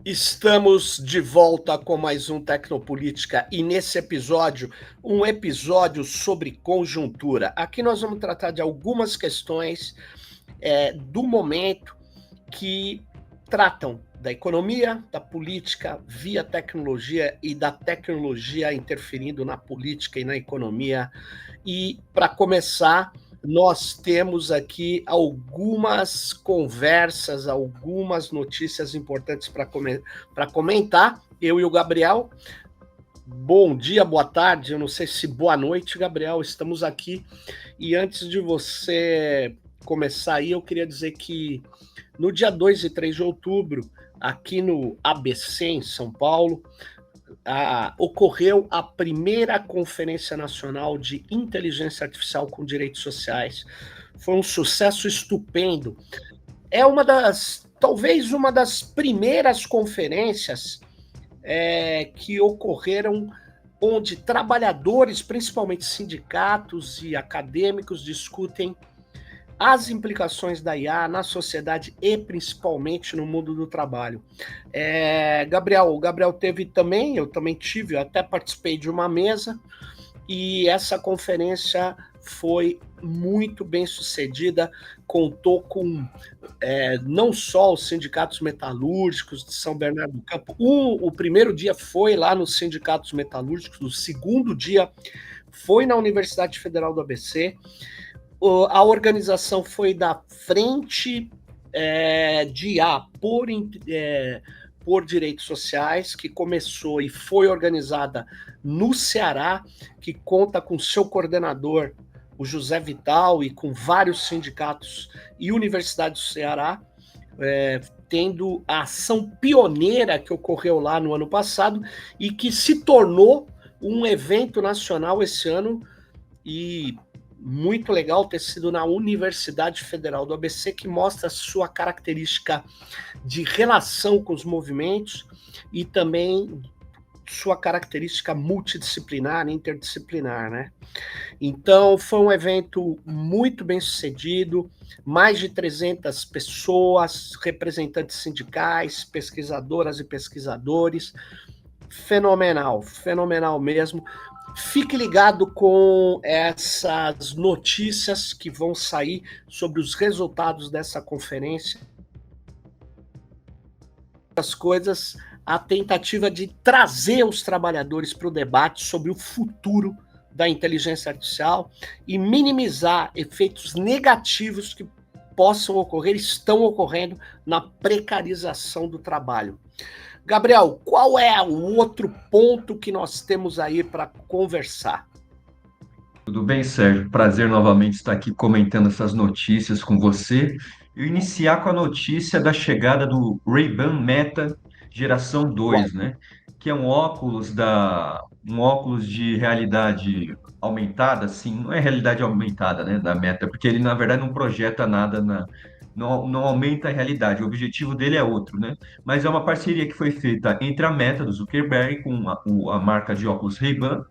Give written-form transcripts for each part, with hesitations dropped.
Estamos de volta com mais um Tecnopolítica e nesse episódio, um episódio sobre conjuntura. Aqui nós vamos tratar de algumas questões do momento que tratam da economia, da política via tecnologia e da tecnologia interferindo na política e na economia. E para começar, nós temos aqui algumas conversas, algumas notícias importantes para comentar. Eu e o Gabriel. Bom dia, boa tarde, eu não sei se boa noite, Gabriel. Estamos aqui. E antes de você começar aí, eu queria dizer que no dia 2 e 3 de outubro, aqui no ABC, em São Paulo, ocorreu a primeira Conferência Nacional de Inteligência Artificial com Direitos Sociais. Foi um sucesso estupendo. É talvez uma das primeiras conferências que ocorreram onde trabalhadores, principalmente sindicatos e acadêmicos, discutem as implicações da IA na sociedade e principalmente no mundo do trabalho. O Gabriel teve também, eu também tive, eu até participei de uma mesa, e essa conferência foi muito bem sucedida, contou com não só os sindicatos metalúrgicos de São Bernardo do Campo. O primeiro dia foi lá nos sindicatos metalúrgicos, o segundo dia foi na Universidade Federal do ABC. A organização foi da Frente de IA por Direitos Sociais, que começou e foi organizada no Ceará, que conta com seu coordenador, o José Vital, e com vários sindicatos e universidades do Ceará, tendo a ação pioneira que ocorreu lá no ano passado e que se tornou um evento nacional esse ano, e muito legal ter sido na Universidade Federal do ABC, que mostra a sua característica de relação com os movimentos e também sua característica multidisciplinar, interdisciplinar, né? Então, foi um evento muito bem sucedido, mais de 300 pessoas, representantes sindicais, pesquisadoras e pesquisadores, fenomenal mesmo. Fique ligado com essas notícias que vão sair sobre os resultados dessa conferência. As coisas, a tentativa de trazer os trabalhadores para o debate sobre o futuro da inteligência artificial e minimizar efeitos negativos que possam ocorrer, estão ocorrendo na precarização do trabalho. Gabriel, qual é o outro ponto que nós temos aí para conversar? Tudo bem, Sérgio? Prazer novamente estar aqui comentando essas notícias com você. Eu iniciar com a notícia da chegada do Ray-Ban Meta geração 2, né? Que é um óculos de realidade aumentada, assim, não é realidade aumentada, né, da Meta, porque ele na verdade não projeta nada não aumenta a realidade. O objetivo dele é outro, né? Mas é uma parceria que foi feita entre a Meta do Zuckerberg com a marca de óculos Ray-Ban.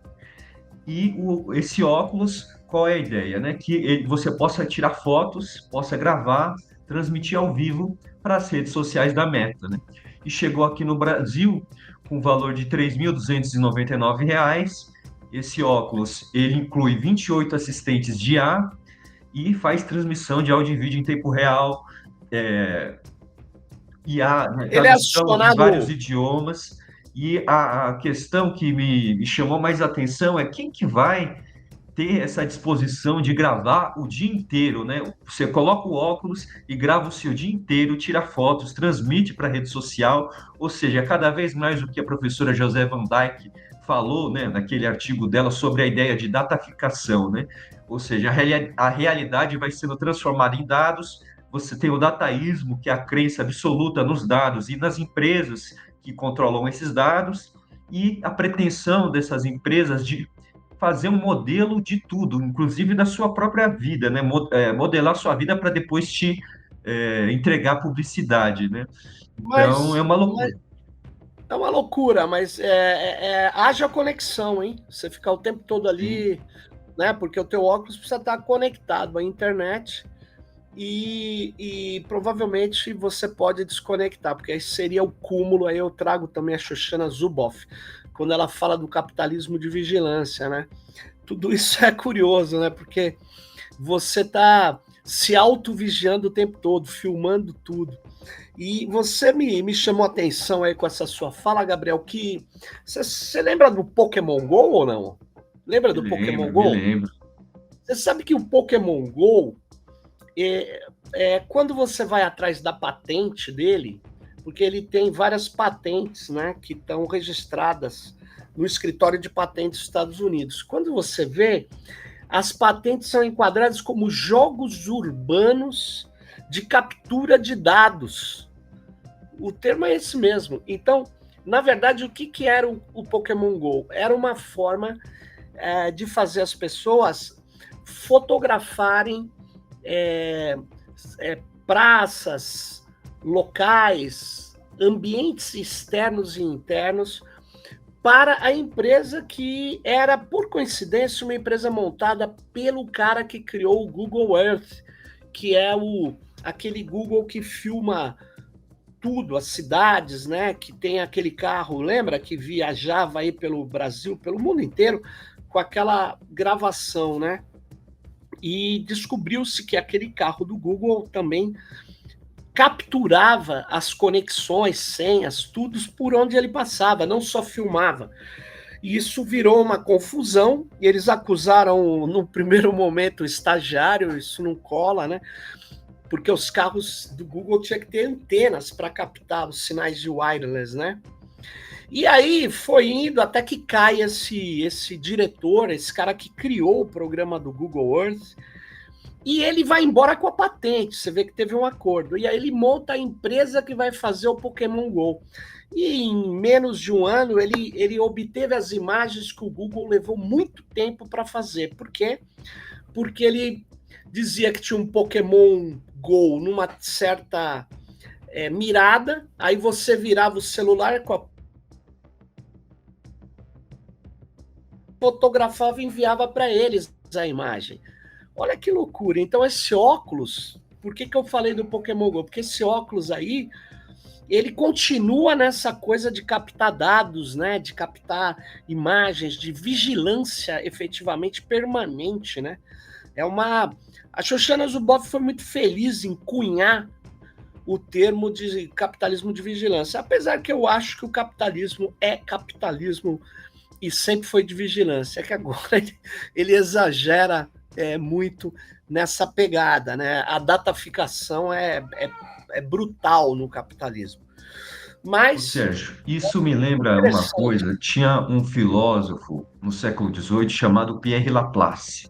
E esse óculos, qual é a ideia, né? Que você possa tirar fotos, possa gravar, transmitir ao vivo para as redes sociais da Meta, né? E chegou aqui no Brasil com o valor de R$ 3.299. Esse óculos, ele inclui 28 assistentes de IA e faz transmissão de áudio e vídeo em tempo real, IA, né, Ele é tradução em vários acionado. idiomas. E a questão que me chamou mais atenção é quem que vai ter essa disposição de gravar o dia inteiro, né? Você coloca o óculos e grava o seu dia inteiro, tira fotos, transmite para a rede social, ou seja, cada vez mais o que a professora José Van Dyke falou, né, naquele artigo dela sobre a ideia de dataficação, né? Ou seja, a realidade vai sendo transformada em dados. Você tem o dataísmo, que é a crença absoluta nos dados e nas empresas que controlam esses dados, e a pretensão dessas empresas de fazer um modelo de tudo, inclusive da sua própria vida, né? Modelar sua vida para depois te entregar publicidade, né? Então, é Mas uma loucura. é uma loucura, mas haja conexão, hein? Você ficar o tempo todo Sim, ali, né? Porque o teu óculos precisa estar conectado à internet. e provavelmente você pode desconectar, porque aí seria o cúmulo. Aí eu trago também a Shoshana Zuboff, quando ela fala do capitalismo de vigilância, né? Tudo isso é curioso, né? Porque você está se auto-vigiando o tempo todo, filmando tudo. E você me chamou a atenção aí com essa sua fala, Gabriel, que você lembra do Pokémon Go ou não? Lembra do Pokémon Me Go? lembro. Você sabe que o Pokémon Go, quando você vai atrás da patente dele, porque ele tem várias patentes, né, que estão registradas no escritório de patentes dos Estados Unidos. Quando você vê, as patentes são enquadradas como jogos urbanos de captura de dados. O termo é esse mesmo. Então, na verdade, o que era o Pokémon Go? Era uma forma de fazer as pessoas fotografarem praças, locais, ambientes externos e internos para a empresa que era, por coincidência, uma empresa montada pelo cara que criou o Google Earth, que é aquele Google que filma tudo, as cidades, né? Que tem aquele carro, lembra? Que viajava aí pelo Brasil, pelo mundo inteiro, com aquela gravação, né? E descobriu-se que aquele carro do Google também capturava as conexões, senhas, tudo por onde ele passava, não só filmava. E isso virou uma confusão, e eles acusaram, no primeiro momento, o estagiário, isso não cola, né? Porque os carros do Google tinham que ter antenas para captar os sinais de wireless, né? E aí foi indo até que cai esse diretor, esse cara que criou o programa do Google Earth, e ele vai embora com a patente. Você vê que teve um acordo. E aí ele monta a empresa que vai fazer o Pokémon Go. E em menos de um ano, ele obteve as imagens que o Google levou muito tempo para fazer. Por quê? Porque ele dizia que tinha um Pokémon Go numa certa mirada, aí você virava o celular com a fotografava e enviava para eles a imagem. Olha que loucura. Então esse óculos, por que eu falei do Pokémon Go? Porque esse óculos aí, ele continua nessa coisa de captar dados, né? De captar imagens, de vigilância efetivamente permanente, né? A Shoshana Zuboff foi muito feliz em cunhar o termo de capitalismo de vigilância, apesar que eu acho que o capitalismo é capitalismo e sempre foi de vigilância, é que agora ele exagera muito nessa pegada, né? A dataficação é brutal no capitalismo. Ô, Mas Sérgio, isso me lembra uma coisa. Tinha um filósofo no século XVIII chamado Pierre Laplace.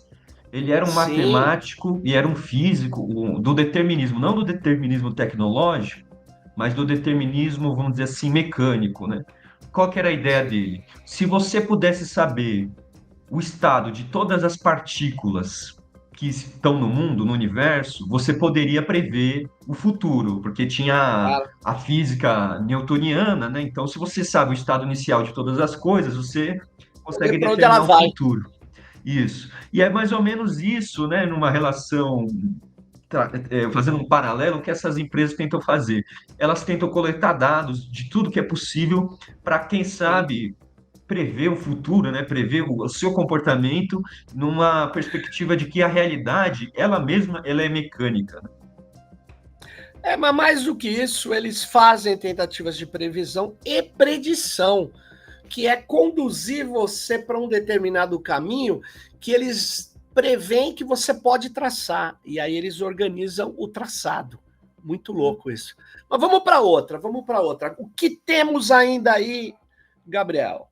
Ele era um sim, matemático e era um físico do determinismo, não do determinismo tecnológico, mas do determinismo, vamos dizer assim, mecânico, né? Qual que era a ideia dele? Se você pudesse saber o estado de todas as partículas que estão no mundo, no universo, você poderia prever o futuro, porque tinha claro, a física newtoniana, né? Então, se você sabe o estado inicial de todas as coisas, você consegue saber para onde ela determinar o vai. futuro. Isso. E é mais ou menos isso, né, numa relação, fazendo um paralelo, que essas empresas tentam fazer. Elas tentam coletar dados de tudo que é possível para, quem Sim. sabe, prever o futuro, né, prever o seu comportamento numa perspectiva de que a realidade, ela mesma, ela é mecânica, né? Mas mais do que isso, eles fazem tentativas de previsão e predição, que é conduzir você para um determinado caminho que eles preveem que você pode traçar. E aí eles organizam o traçado. Muito louco isso. Mas vamos para outra, vamos para outra. O que temos ainda aí, Gabriel?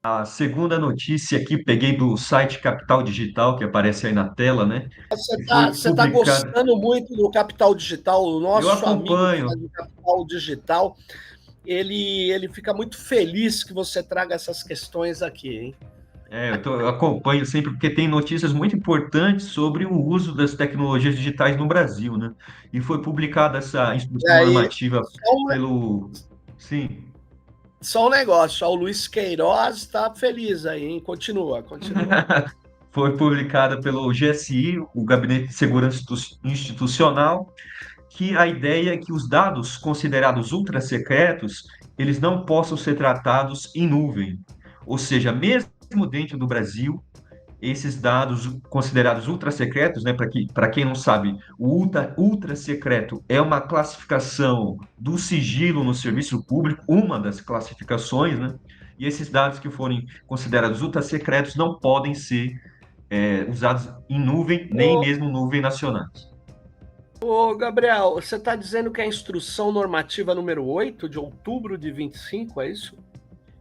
A segunda notícia aqui, peguei do site Capital Digital, que aparece aí na tela, né? Que foi Você tá publicado. gostando muito do Capital Digital, o Eu nosso amigo que acompanho. faz o Capital Digital, ele fica muito feliz que você traga essas questões aqui, hein? Eu acompanho sempre porque tem notícias muito importantes sobre o uso das tecnologias digitais no Brasil, né? E foi publicada essa E instrução aí, normativa só um, pelo. Sim. só um negócio, ó, o Luiz Queiroz está feliz aí, hein? Continua, continua. foi publicada pelo GSI, o Gabinete de Segurança Institucional, que a ideia é que os dados considerados ultra-secretos, eles não possam ser tratados em nuvem. Ou seja, mesmo dentro do Brasil, esses dados considerados ultra-secretos, né, para quem não sabe, o ultra-secreto é uma classificação do sigilo no serviço público, uma das classificações, né? E esses dados que forem considerados ultra-secretos não podem ser usados em nuvem, nem Ô, mesmo nuvem nacionais. ô Gabriel, você está dizendo que é a instrução normativa número 8 de outubro de 25, é isso?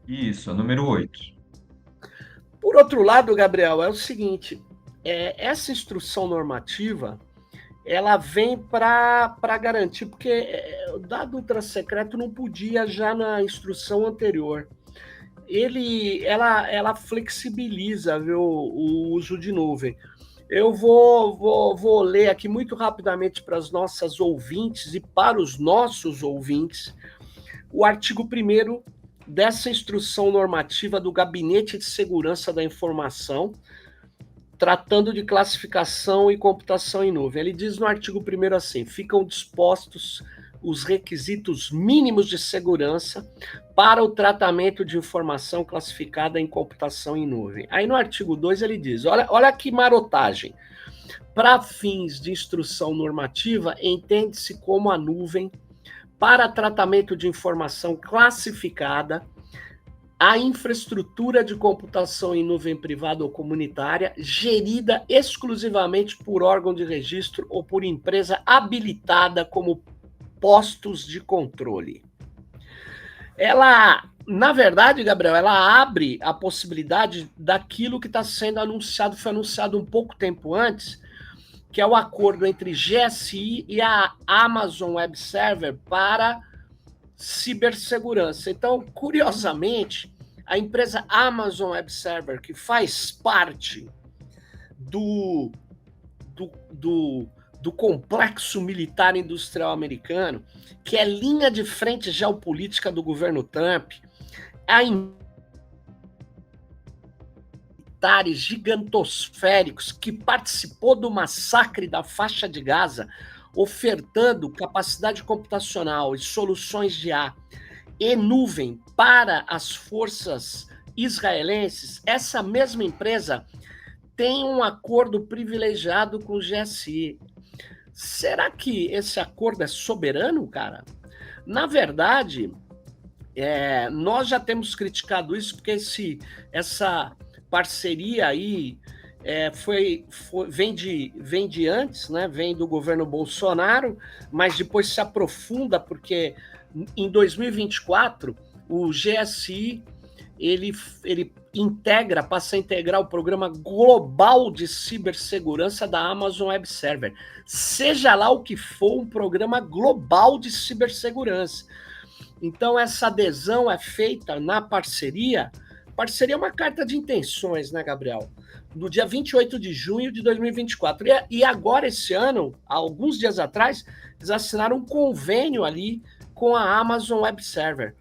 Isso, a número 8. Por outro lado, Gabriel, é o seguinte, essa instrução normativa, ela vem para garantir, porque o dado ultrasecreto não podia já na instrução anterior. Ela flexibiliza, viu, o uso de nuvem. Eu vou ler aqui muito rapidamente para as nossas ouvintes e para os nossos ouvintes o artigo 1º dessa instrução normativa do Gabinete de Segurança da Informação, tratando de classificação e computação em nuvem. Ele diz no artigo 1º assim: ficam dispostos os requisitos mínimos de segurança para o tratamento de informação classificada em computação em nuvem. Aí no artigo 2 ele diz, olha que marotagem. Para fins de instrução normativa, entende-se como a nuvem para tratamento de informação classificada a infraestrutura de computação em nuvem privada ou comunitária, gerida exclusivamente por órgão de registro ou por empresa habilitada como postos de controle. Ela, na verdade, Gabriel, ela abre a possibilidade daquilo que está sendo anunciado, foi anunciado um pouco tempo antes, que é o acordo entre GSI e a Amazon Web Server para cibersegurança. Então, curiosamente, a empresa Amazon Web Server, que faz parte do complexo militar industrial americano, que é linha de frente geopolítica do governo Trump, a militares gigantosféricos que participou do massacre da faixa de Gaza, ofertando capacidade computacional e soluções de IA e nuvem para as forças israelenses, essa mesma empresa tem um acordo privilegiado com o GSI. Será que esse acordo é soberano, cara? Na verdade, nós já temos criticado isso, porque essa parceria aí vem de antes, né? Vem do governo Bolsonaro, mas depois se aprofunda, porque em 2024 o GSI ele passa a integrar o programa global de cibersegurança da Amazon Web Server. Seja lá o que for, um programa global de cibersegurança. Então, essa adesão é feita na parceria. Parceria é uma carta de intenções, né, Gabriel? No dia 28 de junho de 2024. E agora, esse ano, há alguns dias atrás, eles assinaram um convênio ali com a Amazon Web Server.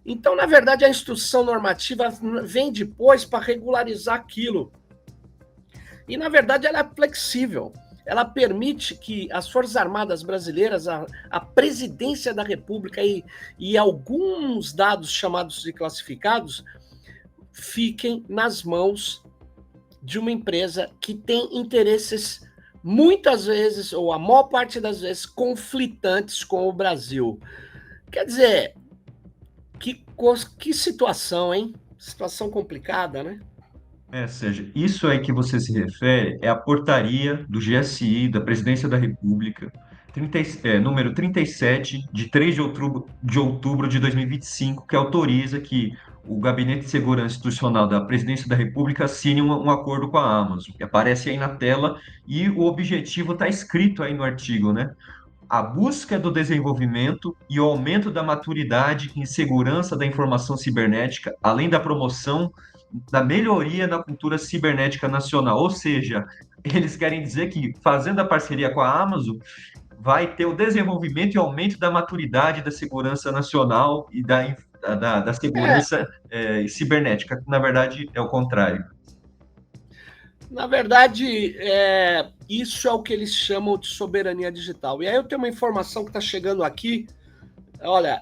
Então, na verdade, a instrução normativa vem depois para regularizar aquilo. E, na verdade, ela é flexível. Ela permite que as Forças Armadas brasileiras, a Presidência da República e alguns dados chamados de classificados fiquem nas mãos de uma empresa que tem interesses, muitas vezes, ou a maior parte das vezes, conflitantes com o Brasil. Quer dizer, que situação, hein? Situação complicada, né? Sérgio, isso aí que você se refere é a portaria do GSI, da Presidência da República, número 37, de 3 de outubro de 2025, que autoriza que o Gabinete de Segurança Institucional da Presidência da República assine um acordo com a Amazon, que aparece aí na tela, e o objetivo está escrito aí no artigo, né? A busca do desenvolvimento e o aumento da maturidade em segurança da informação cibernética, além da promoção da melhoria na cultura cibernética nacional. Ou seja, eles querem dizer que, fazendo a parceria com a Amazon, vai ter o desenvolvimento e aumento da maturidade da segurança nacional e da segurança cibernética. Na verdade, é o contrário. Na verdade, isso é o que eles chamam de soberania digital. E aí eu tenho uma informação que está chegando aqui, olha,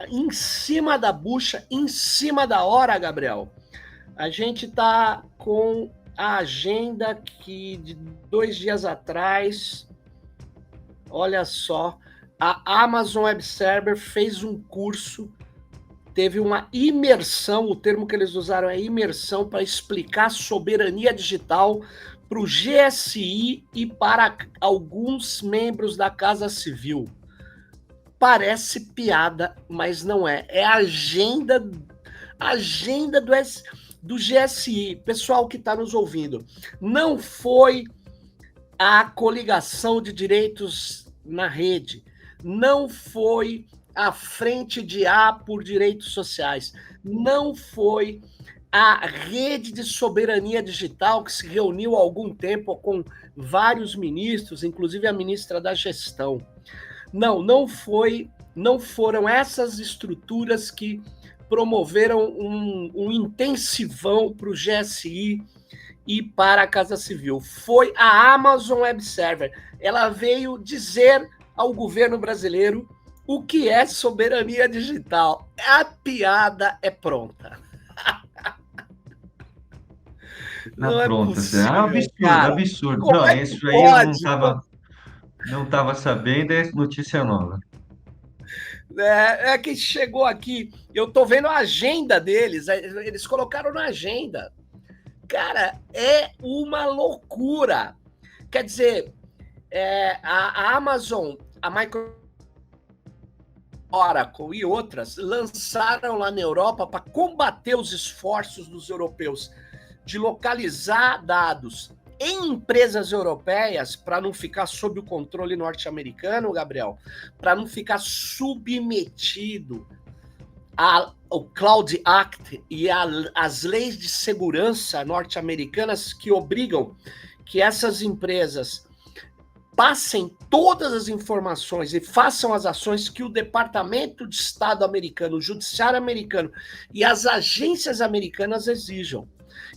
em cima da bucha, em cima da hora, Gabriel. A gente está com a agenda que de 2 dias atrás, olha só, a Amazon Web Server fez um curso, teve uma imersão, o termo que eles usaram é imersão, para explicar soberania digital para o GSI e para alguns membros da Casa Civil. Parece piada, mas não é. É a agenda do GSI. Pessoal que está nos ouvindo, não foi a coligação de direitos na rede, não foi a Frente de A por Direitos Sociais, não foi a Rede de Soberania Digital, que se reuniu há algum tempo com vários ministros, inclusive a ministra da Gestão. Não foram essas estruturas que promoveram um intensivão para o GSI e para a Casa Civil. Foi a Amazon Web Server. Ela veio dizer ao governo brasileiro o que é soberania digital. A piada é pronta. Não é pronta, possível, é um absurdo, cara. absurdo. Como Não, é que isso aí eu pode? não estava sabendo, é notícia nova. Que chegou aqui, eu tô vendo a agenda deles, eles colocaram na agenda. Cara, é uma loucura. Quer dizer, a Amazon, a Microsoft, Oracle e outras lançaram lá na Europa para combater os esforços dos europeus de localizar dados em empresas europeias para não ficar sob o controle norte-americano, Gabriel, para não ficar submetido ao Cloud Act e às leis de segurança norte-americanas que obrigam que essas empresas passem todas as informações e façam as ações que o Departamento de Estado americano, o Judiciário americano e as agências americanas exijam.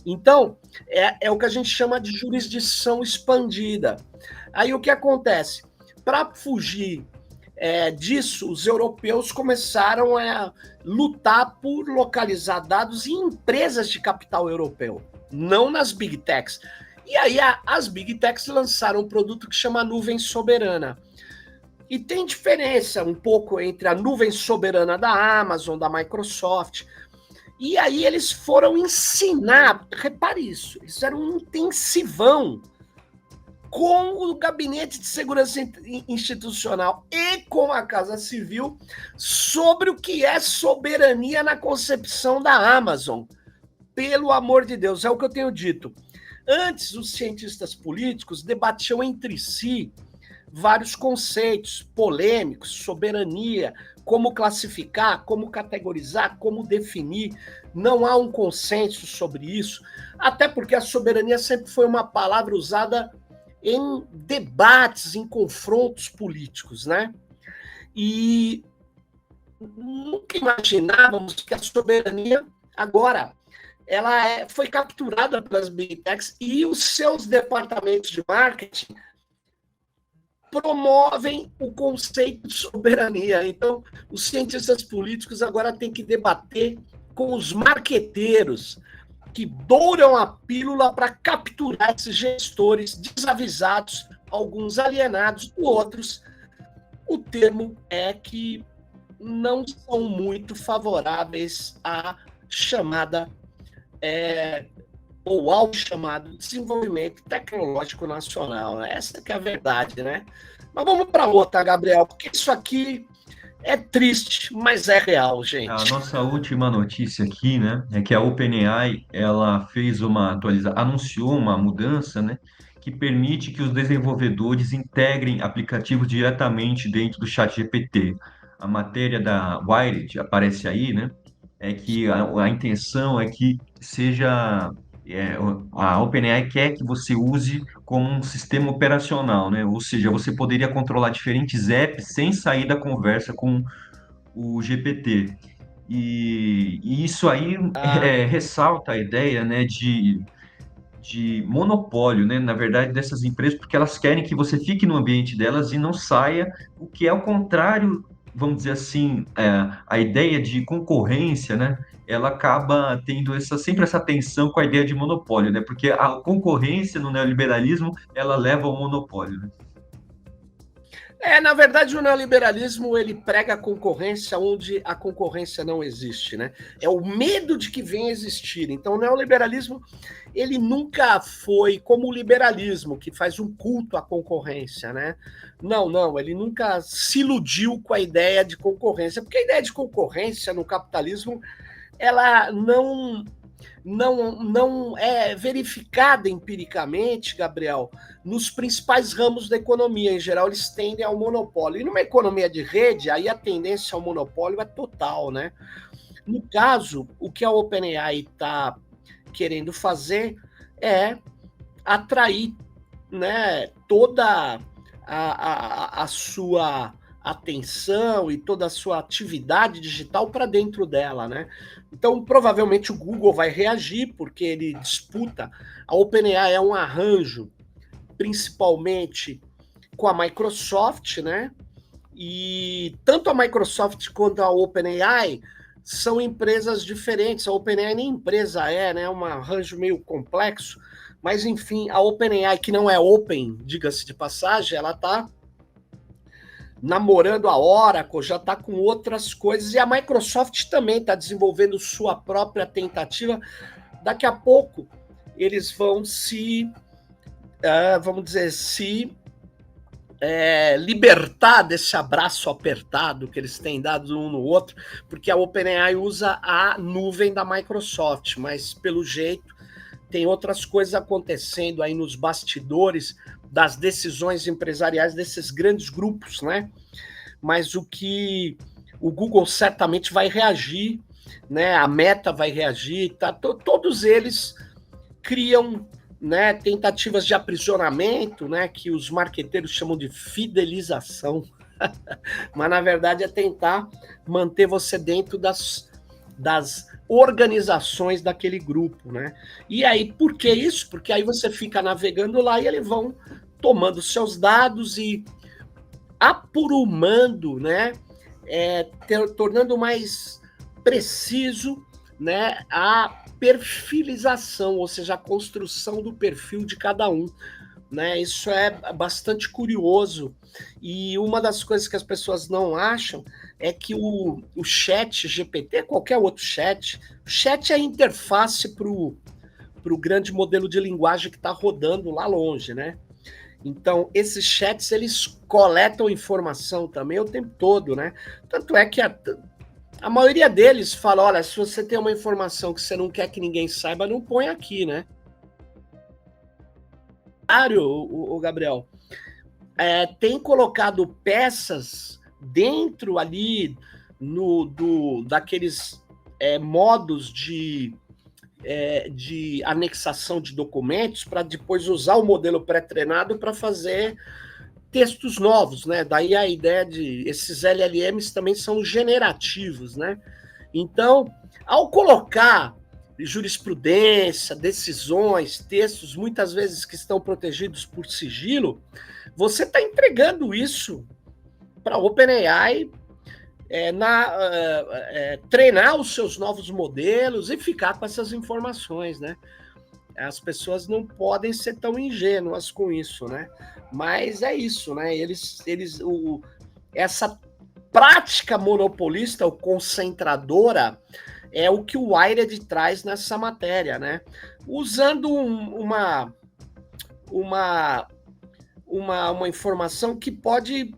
Então, é o que a gente chama de jurisdição expandida. Aí o que acontece? Para fugir disso, os europeus começaram a lutar por localizar dados em empresas de capital europeu, não nas Big Techs. E aí as Big Techs lançaram um produto que chama Nuvem Soberana. E tem diferença um pouco entre a nuvem soberana da Amazon, da Microsoft. E aí eles foram ensinar, repare isso, eles fizeram um intensivão com o Gabinete de Segurança Institucional e com a Casa Civil sobre o que é soberania na concepção da Amazon. Pelo amor de Deus, é o que eu tenho dito. Antes, os cientistas políticos debatiam entre si vários conceitos polêmicos, soberania, como classificar, como categorizar, como definir. Não há um consenso sobre isso, até porque a soberania sempre foi uma palavra usada em debates, em confrontos políticos, né? E nunca imaginávamos que a soberania agora ela foi capturada pelas Big Techs e os seus departamentos de marketing promovem o conceito de soberania. Então, os cientistas políticos agora têm que debater com os marqueteiros que douram a pílula para capturar esses gestores desavisados, alguns alienados, outros. O termo é que não são muito favoráveis à chamada ou ao chamado desenvolvimento tecnológico nacional. Essa que é a verdade, né? Mas vamos para outra, Gabriel, porque isso aqui é triste, mas é real, gente. A nossa última notícia aqui, né, é que a OpenAI, ela fez uma atualização, anunciou uma mudança, né, que permite que os desenvolvedores integrem aplicativos diretamente dentro do ChatGPT. A matéria da Wired aparece aí, né, é que a intenção é que seja a OpenAI quer que você use como um sistema operacional, né? Ou seja, você poderia controlar diferentes apps sem sair da conversa com o GPT. E isso aí ressalta a ideia, né, de monopólio, né? Na verdade, dessas empresas, porque elas querem que você fique no ambiente delas e não saia, o que é o contrário, vamos dizer assim, a ideia de concorrência, né? Ela acaba tendo sempre essa tensão com a ideia de monopólio, né? Porque a concorrência no neoliberalismo, ela leva ao monopólio, né? Na verdade, o neoliberalismo ele prega a concorrência onde a concorrência não existe, né? É o medo de que venha a existir. Então, o neoliberalismo ele nunca foi como o liberalismo, que faz um culto à concorrência, né? Não, não, ele nunca se iludiu com a ideia de concorrência, porque a ideia de concorrência no capitalismo ela não é verificada empiricamente, Gabriel, nos principais ramos da economia. Em geral, eles tendem ao monopólio. E numa economia de rede, aí a tendência ao monopólio é total, né? No caso, o que a OpenAI está querendo fazer é atrair, né, toda a sua atenção e toda a sua atividade digital para dentro dela, né? Então, provavelmente o Google vai reagir, porque ele disputa. A OpenAI é um arranjo, principalmente com a Microsoft, né? E tanto a Microsoft quanto a OpenAI são empresas diferentes. A OpenAI nem empresa né? É um arranjo meio complexo. Mas, enfim, a OpenAI, que não é open, diga-se de passagem, ela está namorando a Oracle, já está com outras coisas, e a Microsoft também está desenvolvendo sua própria tentativa. Daqui a pouco eles vão vamos dizer, libertar desse abraço apertado que eles têm dado um no outro, porque a OpenAI usa a nuvem da Microsoft, mas pelo jeito tem outras coisas acontecendo aí nos bastidores das decisões empresariais desses grandes grupos, né? Mas o que o Google certamente vai reagir, né? A Meta vai reagir, tá? Todos eles criam, né, tentativas de aprisionamento, né, que os marqueteiros chamam de fidelização, mas na verdade é tentar manter você dentro das organizações daquele grupo, né? E aí, por que isso? Porque aí você fica navegando lá e eles vão tomando seus dados e apurumando, né? Tornando mais preciso, né, a perfilização, ou seja, a construção do perfil de cada um. Né? Isso é bastante curioso. E uma das coisas que as pessoas não acham é que o chat GPT, qualquer outro chat, o chat é a interface para o grande modelo de linguagem que está rodando lá longe, né? Então, esses chats, eles coletam informação também o tempo todo, né? Tanto é que a maioria deles fala, olha, se você tem uma informação que você não quer que ninguém saiba, não põe aqui, né? O Gabriel, tem colocado peças dentro ali daqueles modos de anexação de documentos para depois usar o modelo pré-treinado para fazer textos novos, né? Daí a ideia de esses LLMs também são generativos, né? Então, ao colocar jurisprudência, decisões, textos, muitas vezes que estão protegidos por sigilo, você está entregando isso para a OpenAI treinar os seus novos modelos e ficar com essas informações, né? As pessoas não podem ser tão ingênuas com isso, né? Mas é isso, né? Essa prática monopolista ou concentradora é o que o Wired traz nessa matéria, né? Usando uma informação que pode...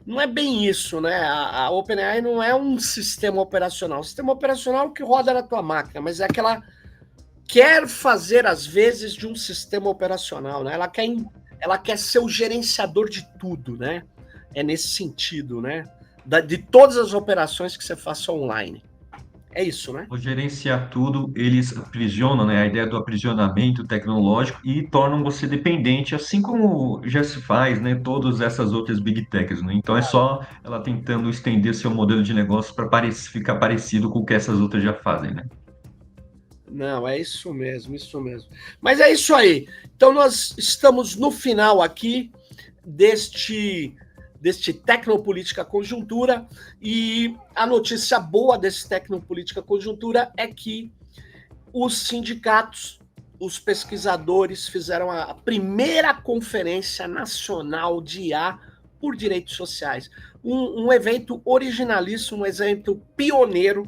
Não é bem isso, né? A OpenAI não é um sistema operacional. O sistema operacional é o que roda na tua máquina, mas é que ela quer fazer, às vezes, de um sistema operacional, né? Ela quer ser o gerenciador de tudo, né? É nesse sentido, né? De todas as operações que você faça online. É isso, né? Ao gerenciar tudo, eles aprisionam, né? A ideia do aprisionamento tecnológico e tornam você dependente, assim como já se faz, né? Todas essas outras big techs, né? Então é só ela tentando estender seu modelo de negócio para ficar parecido com o que essas outras já fazem, né? Não, é isso mesmo, isso mesmo. Mas é isso aí. Então nós estamos no final aqui deste Tecnopolítica Conjuntura, e a notícia boa desse Tecnopolítica Conjuntura é que os sindicatos, os pesquisadores fizeram a primeira Conferência Nacional de IA por Direitos Sociais. Um evento originalíssimo, um evento pioneiro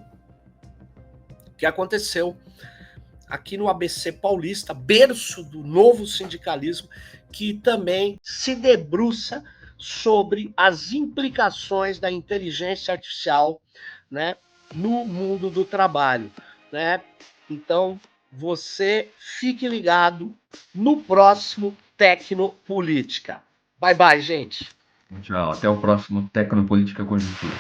que aconteceu aqui no ABC Paulista, berço do novo sindicalismo, que também se debruça sobre as implicações da inteligência artificial, né, no mundo do trabalho, né? Então, você fique ligado no próximo Tecnopolítica. Bye bye, gente. Tchau, até o próximo Tecnopolítica Conjuntura.